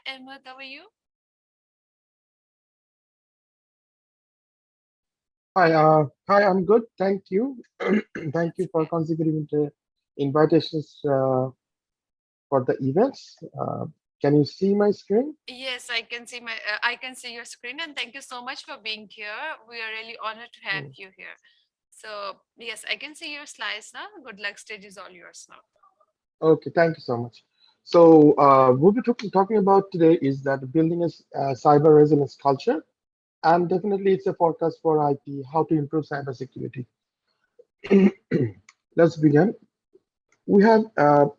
Ahmed, how are you? Hi, I'm good. Thank you. Thank That's you for great. considering the invitations for the events. Can you see my screen? Yes, I can see your screen, and thank you so much for being here. We are really honored to have Mm. you here. So yes, I can see your slides now. Good luck. Stage is all yours now. Okay, thank you so much. So, we'll be talking about today is that building a cyber resilience culture, and definitely it's a forecast for IT, how to improve cybersecurity. Let's begin. We have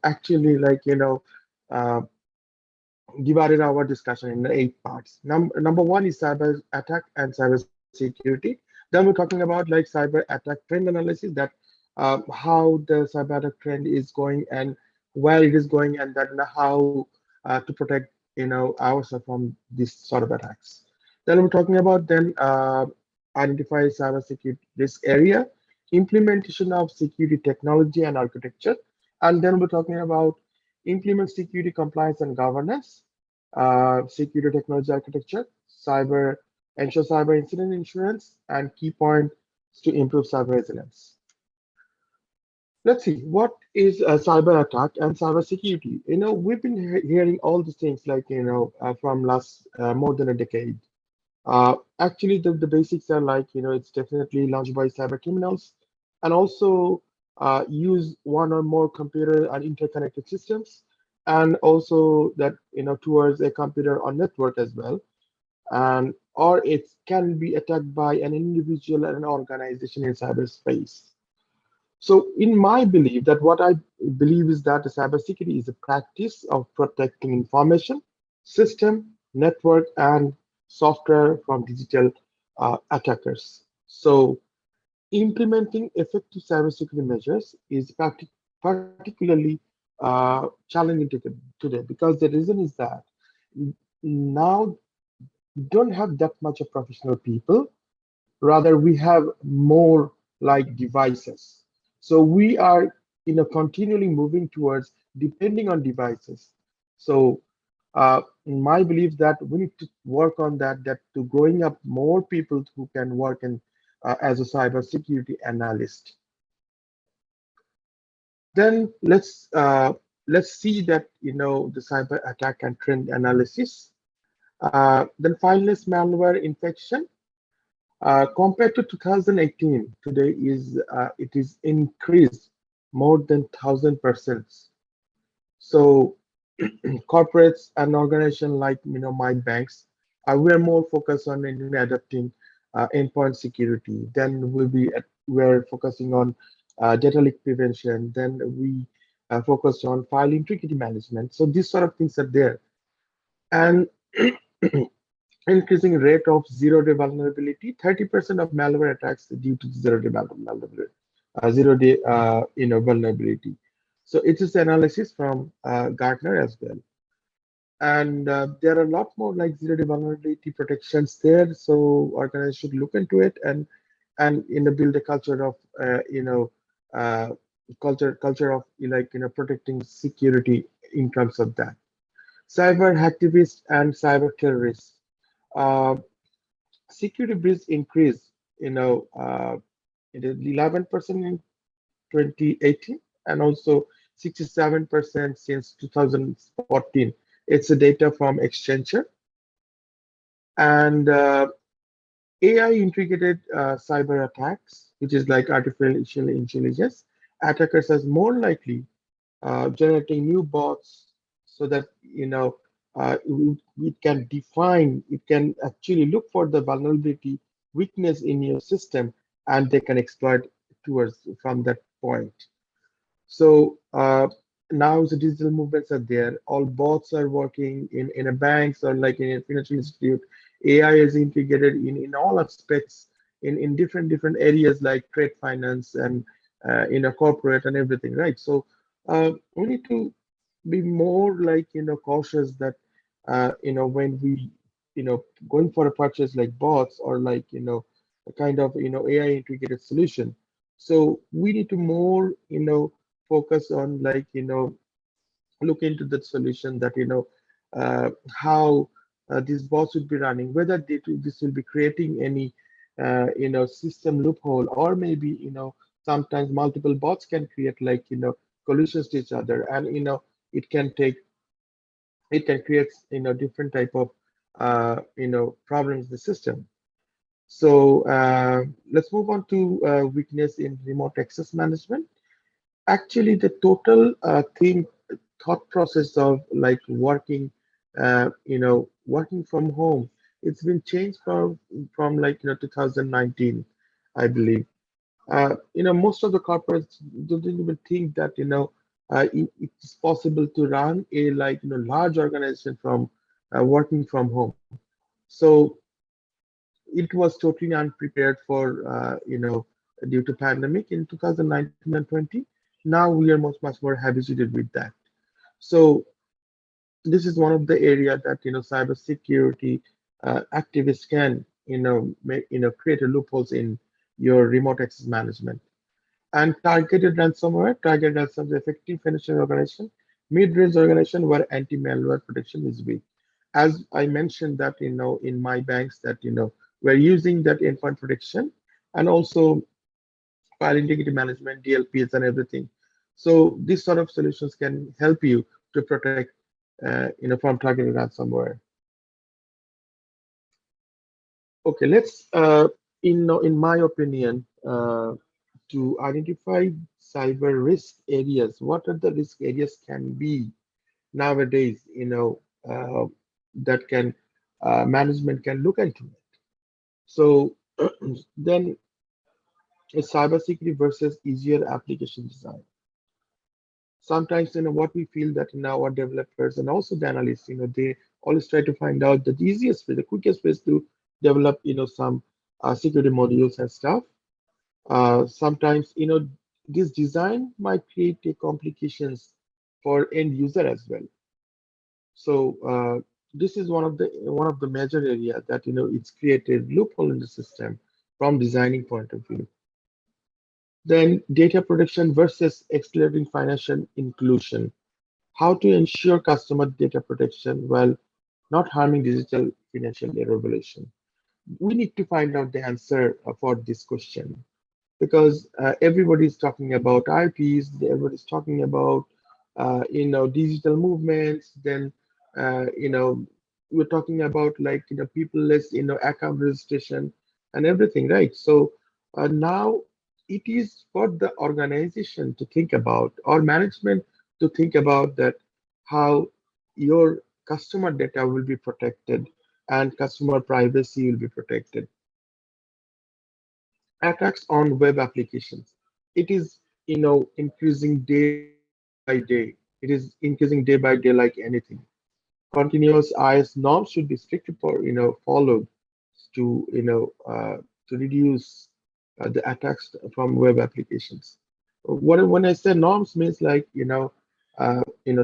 actually, uh, divided our discussion in 8 parts. Number one is cyber attack and cyber security. Then we're talking about like cyber attack trend analysis, that how the cyber attack trend is going and where it is going, and then how to protect ourselves from this sort of attacks. Then we're talking about identify cyber security risk area, implementation of security technology and architecture, and then we're talking about implement security compliance and governance, security technology architecture, cyber ensure cyber incident insurance, and key points to improve cyber resilience. Let's see what is a cyber attack and cyber security. We've been hearing all these things from last more than a decade. Actually, the basics are like it's definitely launched by cyber criminals, and also use one or more computer and interconnected systems, and also that towards a computer or network as well, and or it can be attacked by an individual and an organization in cyberspace. So, in my belief, that what I believe is that the cybersecurity is a practice of protecting information, system, network, and software from digital attackers. So, implementing effective cybersecurity measures is particularly challenging today, because the reason is that now we don't have that much of professional people. Rather, we have more like devices. So we are continually moving towards depending on devices. So in my belief that we need to work on that to growing up more people who can work in as a cybersecurity analyst. Then let's see that the cyber attack and trend analysis. Then fineless malware infection. Compared to 2018, today it is increased more than 1,000%. So corporates and organizations like my banks, we are more focused on adopting endpoint security. Then we're focusing on data leak prevention. Then we focus on file integrity management. So these sort of things are there, and increasing rate of zero-day vulnerability. 30% of malware attacks due to zero-day vulnerability, zero-day vulnerability. So it is analysis from Gartner as well, and there are a lot more like zero-day vulnerability protections there. So organizations should look into it, and build a culture of uh, culture of protecting security in terms of that. Cyber hacktivists and cyber terrorists. Uh, Security breach increased, it is 11% in 2018, and also 67% since 2014. It's a data from Accenture. And AI integrated cyber attacks, which is like artificial intelligence, attackers are more likely generating new bots, so that it can define, it can actually look for the vulnerability weakness in your system, and they can exploit towards from that point. So now the digital movements are there. All bots are working in a banks or like in a financial institute. AI is integrated in all aspects in different areas like trade finance and in a corporate and everything, right? So we need to be more like cautious that when we going for a purchase like bots or like a kind of AI integrated solution. So we need to more focus on like look into that solution that how these bots would be running, whether this will be creating any system loophole, or maybe sometimes multiple bots can create like collisions to each other, and it can take it can create different type of problems in the system. So let's move on to weakness in remote access management. Actually, the total thought process of like working from home, it's been changed from like 2019, I believe. Most of the corporates don't even think that it's possible to run a like large organization from working from home. So it was totally unprepared for due to pandemic in 2019 and 20. Now we are much more habituated with that. So this is one of the area that cybersecurity activists can create a loopholes in your remote access management. And targeted ransomware, effective financial organization, mid-range organization where anti-malware protection is weak. As I mentioned that in my banks that we're using that endpoint protection, and also file integrity management, DLPs, and everything. So these sort of solutions can help you to protect from targeted ransomware. Okay, let's in my opinion, to identify cyber risk areas. What are the risk areas can be nowadays? That can management can look into it. So then, cybersecurity versus easier application design. Sometimes what we feel that our developers and also the analysts, they always try to find out the easiest way, the quickest ways to develop some security modules and stuff. Sometimes this design might create complications for end user as well. So this is one of the major area that it's created loophole in the system from designing point of view. Then data protection versus accelerating financial inclusion. How to ensure customer data protection while not harming digital financial regulation. We need to find out the answer for this question, because everybody's talking about IPs, everybody's talking about digital movements. Then we're talking about like peopleless account registration and everything, right? So now it is for the organization to think about, or management to think about, that how your customer data will be protected and customer privacy will be protected. Attacks on web applications, it is increasing day by day. It is increasing day by day like anything. Continuous IS norms should be strictly followed to to reduce the attacks from web applications. When I say norms means like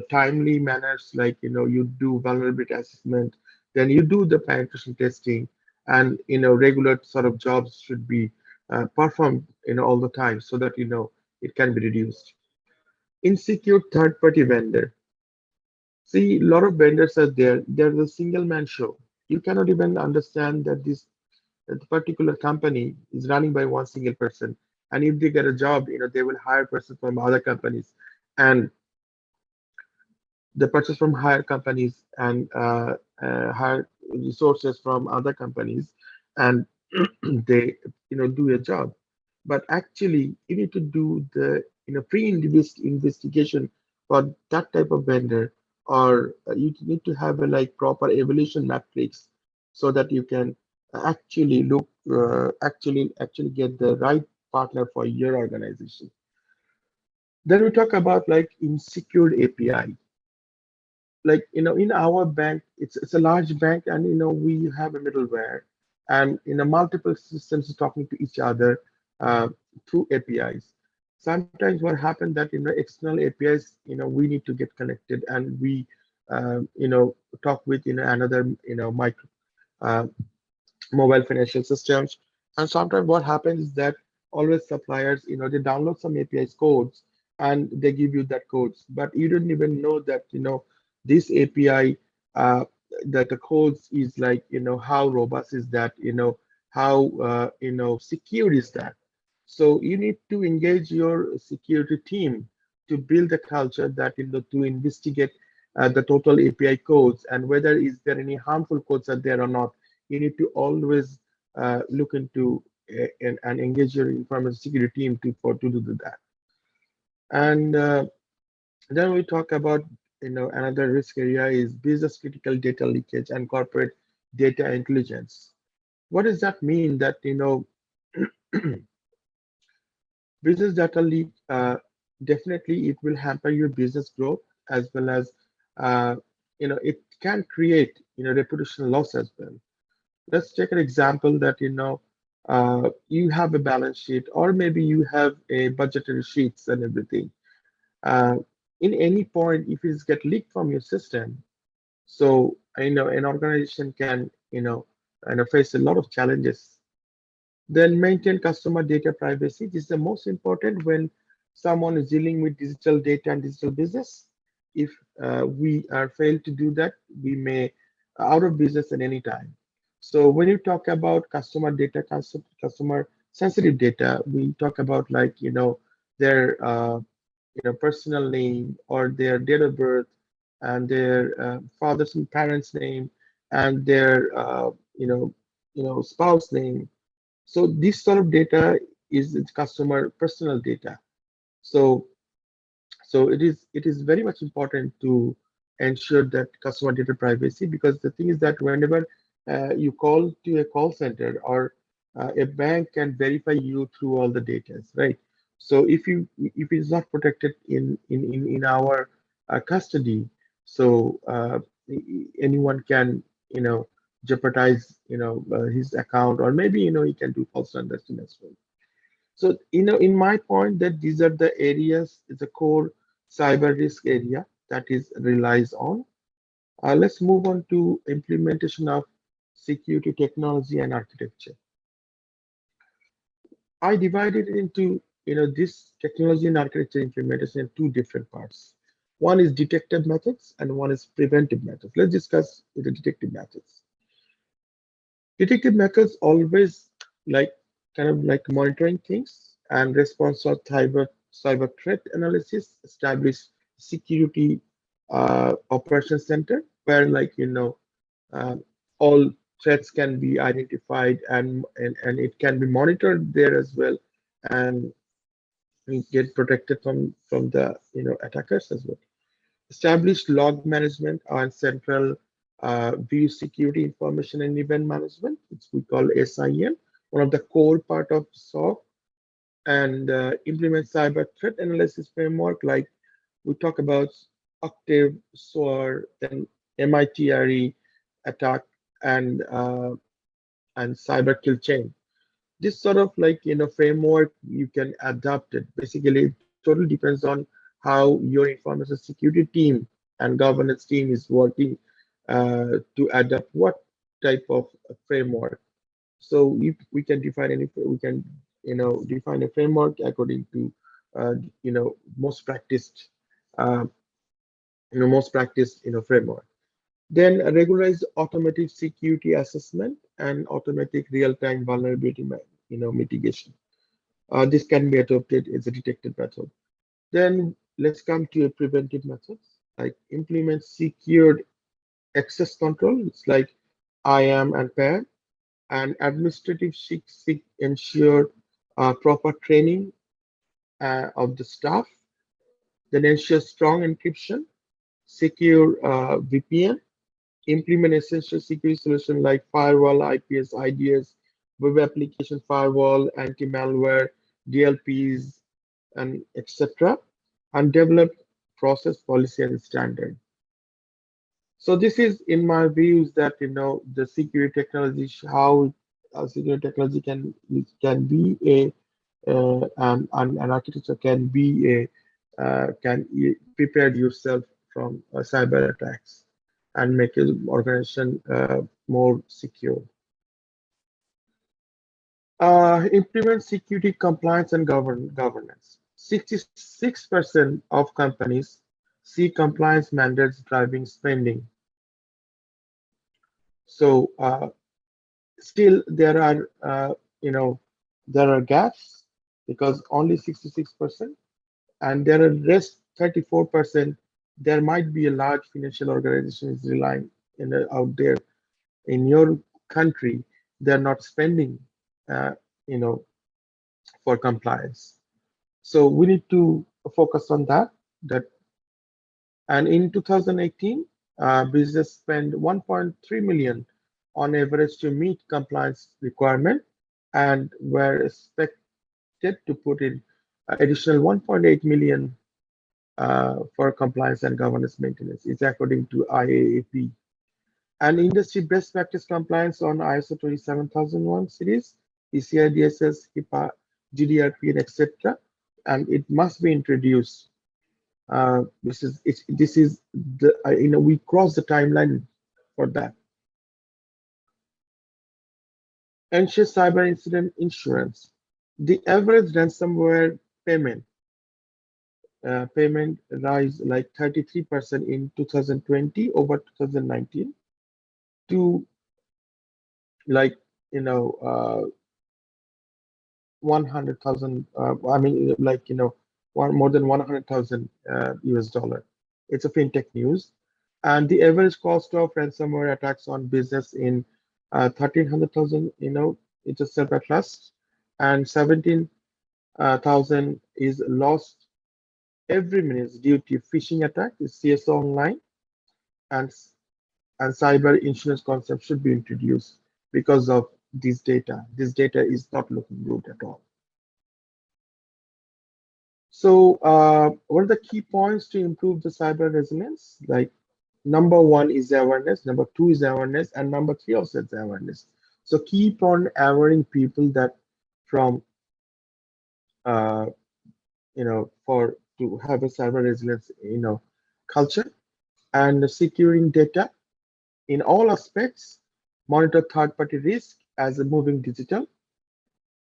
timely manners, like you do vulnerability assessment, then you do the penetration testing, and regular sort of jobs should be performed all the time, so that it can be reduced. Insecure third party vendor. See, a lot of vendors are there. They're the single man show. You cannot even understand that the particular company is running by one single person. And if they get a job, they will hire person from other companies, and they purchase from higher companies, and hire resources from other companies, and they do a job. But actually you need to do the investigation for that type of vendor, or you need to have a like proper evaluation matrix, so that you can actually actually get the right partner for your organization. Then we talk about like insecure API. Like in our bank, it's a large bank, and we have a middleware, and multiple systems talking to each other through APIs. Sometimes what happened that external APIs, we need to get connected, and we talk with another micro uh, mobile financial systems. And sometimes what happens is that always suppliers, they download some APIs codes, and they give you that codes, but you don't even know that this API uh, the codes is like, how robust is that, how secure is that. So you need to engage your security team to build a culture that, to investigate the total API codes, and whether is there any harmful codes are there or not. You need to always look into and engage your information security team to do that. And then we talk about, another risk area is business critical data leakage and corporate data intelligence. What does that mean? That, business data leak, definitely it will hamper your business growth, as well as, it can create, reputational loss as well. Let's take an example that, you have a balance sheet, or maybe you have a budgetary sheets and everything. Uh, in any point, if it's get leaked from your system, so, an organization can, face a lot of challenges. Then maintain customer data privacy. This is the most important when someone is dealing with digital data and digital business. If we are failed to do that, we may out of business at any time. So when you talk about customer data, customer sensitive data, we talk about, like, their personal name, or their date of birth, and their father's and parents' name, and their spouse name. So this sort of data is customer personal data. So it is very much important to ensure that customer data privacy, because the thing is that whenever you call to a call center, or a bank can verify you through all the data, right? So if it's not protected in our custody, so anyone can, jeopardize, his account, or maybe, he can do false transaction as well. So, in my point, that these are the areas, is a core cyber risk area that is relies on. Let's move on to implementation of security technology and architecture. I divided it into, this technology and architecture implementation in two different parts. One is detective methods and one is preventive methods. Let's discuss the detective methods. Detective methods always, like, kind of like monitoring things and response to cyber threat analysis, establish security operations center, where, like, uh, all threats can be identified, and it can be monitored there as well, and we get protected from the, attackers as well. Established log management and central view security information and event management, which we call SIM, one of the core part of SOC. And implement cyber threat analysis framework, like we talk about Octave, SOAR, then MITRE attack, and cyber kill chain. This sort of, like, framework, you can adapt it. Basically, it totally depends on how your information security team and governance team is working to adapt what type of framework. So if we can define any, we can, define a framework according to uh, most practiced, uh, most practiced, framework. Then regularize automatic security assessment and automatic real-time vulnerability mitigation. This can be adopted as a detected method. Then let's come to a preventive methods, like implement secured access control. It's like IAM and PAM, and administrative seek ensure proper training of the staff. Then ensure strong encryption, secure VPN, implement essential security solution like firewall, IPS, IDS, web application firewall, anti-malware, DLPs, and etc. And develop process policy and standard. So this is, in my views, that, the security technology, how security technology can be a an architecture can be a prepare yourself from cyber attacks and make your organization more secure. Implement security compliance and governance. 66% of companies see compliance mandates driving spending. So still there are you know there are gaps because only 66%, and there are rest 34%. There might be a large financial organization is relying out there in your country. They're not spending uh, you know for compliance. So we need to focus on that. And in 2018, business spent 1.3 million on average to meet compliance requirement, and were expected to put in additional 1.8 million for compliance and governance maintenance. It's according to IAAP. And industry best practice compliance on ISO 27001 series, PCI DSS, HIPAA, GDRP, and etc. And it must be introduced. This is the we cross the timeline for that. Ensure cyber incident insurance. The average ransomware payment rise like 33% in 2020 over 2019 to like you know uh, 100,000. I mean more than 100,000 US dollar. It's a fintech news, and the average cost of ransomware attacks on business in 1,300,000. It's a self at last, and 17,000 is lost every minute due to phishing attack. Is CSO online, and and cyber insurance concept should be introduced because of this data. This data is not looking good at all. So, what are the key points to improve the cyber resilience? Like, number one is awareness, number two is awareness, and number three also is awareness. So, keep on awareing people that from uh, for to have a cyber resilience culture, and securing data in all aspects. Monitor third-party risk as a moving digital.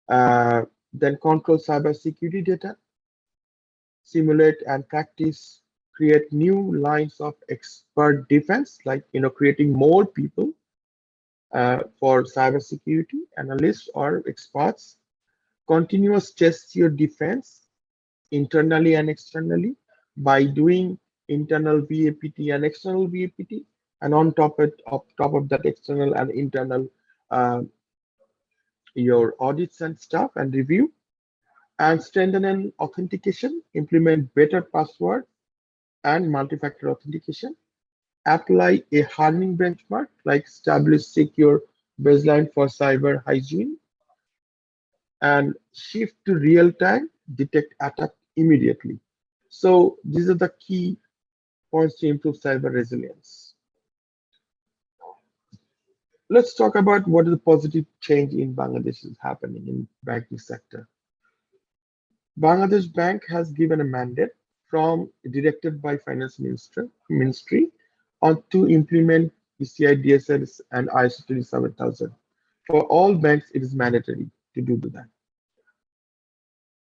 Uh, then control cyber security data, simulate and practice, create new lines of expert defense, like creating more people for cybersecurity analysts or experts. Continuous test your defense internally and externally by doing internal VAPT and external VAPT, and on top of that external and internal uh, your audits and stuff and review, and strengthen an authentication, implement better password and multi-factor authentication, apply a hardening benchmark, like establish secure baseline for cyber hygiene, and shift to real time, detect attack immediately. So these are the key points to improve cyber resilience. Let's talk about what is the positive change in Bangladesh is happening in banking sector. Bangladesh Bank has given a mandate from directed by Ministry on to implement PCI DSS and ISO 27000. For all banks, it is mandatory to do that.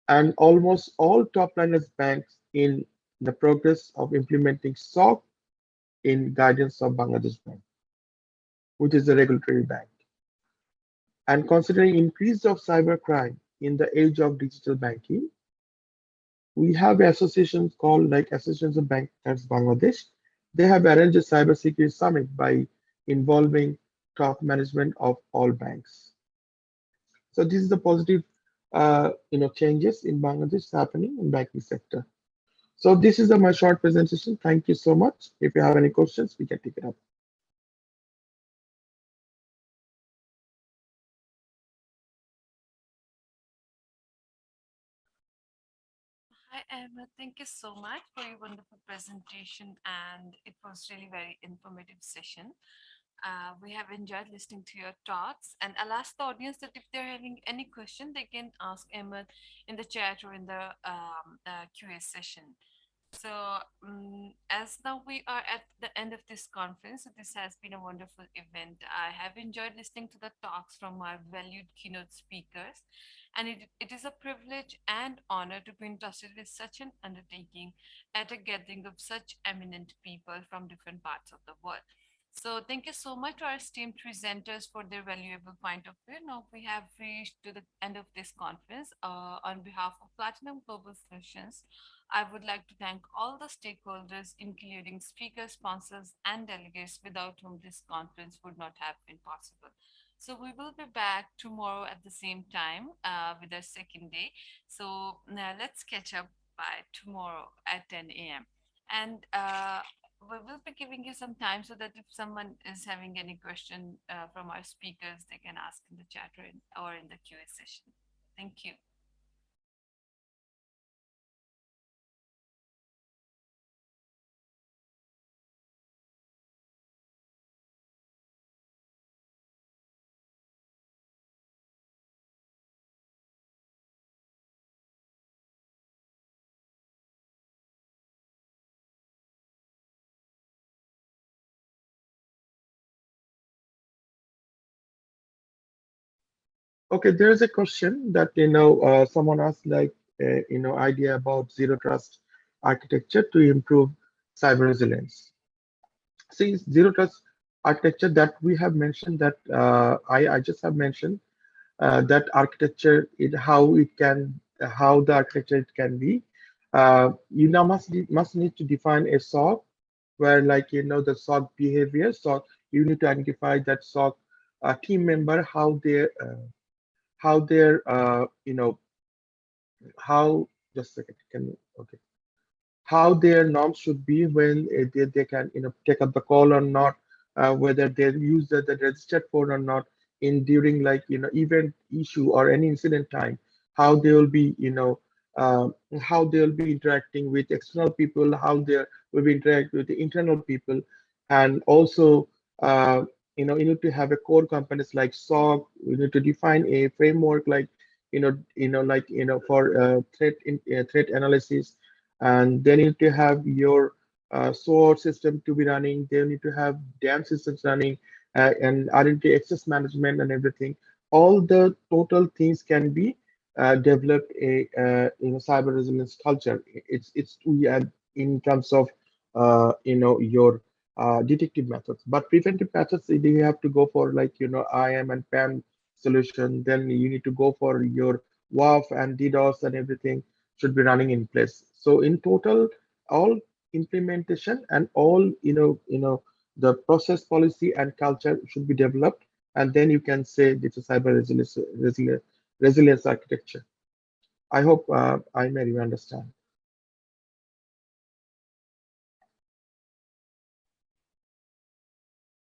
And almost all top liners banks in the progress of implementing SOC in guidance of Bangladesh Bank, which is a regulatory bank. And considering increase of cybercrime in the age of digital banking, we have associations called like Associations of Bankers Bangladesh. They have arranged a cybersecurity summit by involving top management of all banks. So this is the positive, changes in Bangladesh happening in banking sector. So this is my short presentation. Thank you so much. If you have any questions, we can take it up. Hi, Ahmed. Thank you so much for your wonderful presentation, and it was really very informative session. We have enjoyed listening to your thoughts, and I'll ask the audience that if they're having any question, they can ask Ahmed in the chat or in the QA session. So, as now we are at the end of this conference, so this has been a wonderful event. I have enjoyed listening to the talks from our valued keynote speakers, and it is a privilege and honor to be entrusted with such an undertaking at a gathering of such eminent people from different parts of the world. So thank you so much to our esteemed presenters for their valuable point of view. Now we have reached to the end of this conference. On behalf of Platinum Global Solutions, I would like to thank all the stakeholders, including speakers, sponsors, and delegates, without whom this conference would not have been possible. So we will be back tomorrow at the same time with our second day. So now let's catch up by tomorrow at 10 a.m. And we will be giving you some time so that if someone is having any question from our speakers, they can ask in the chat or in the QA session. Thank you. Okay, there is a question that someone asked, like idea about zero trust architecture to improve cyber resilience. See, zero trust architecture that we have mentioned, that I just have mentioned, that architecture, how the architecture it can be. You now must need to define a SOC, where, like the SOC behavior. So you need to identify that SOC team member, how their how just a second, can you, okay, how their norms should be when they can take up the call or not, whether they use the registered phone or not, in during, like event issue or any incident time, how they will be how they will be interacting with external people, how they will be interact with the internal people. And also, you need to have a core components like SOC. You need to define a framework, like for threat analysis. And they need to have your SOAR system to be running. They need to have DAM systems running, and identity access management and everything. All the total things can be developed a cyber resilience culture. It's we add in terms of your detective methods, but preventive methods, you have to go for, like IAM and PAM solution. Then you need to go for your WAF and DDoS, and everything should be running in place. So in total, all implementation and all the process, policy, and culture should be developed, and then you can say it's a cyber resilience architecture. I hope I made you understand.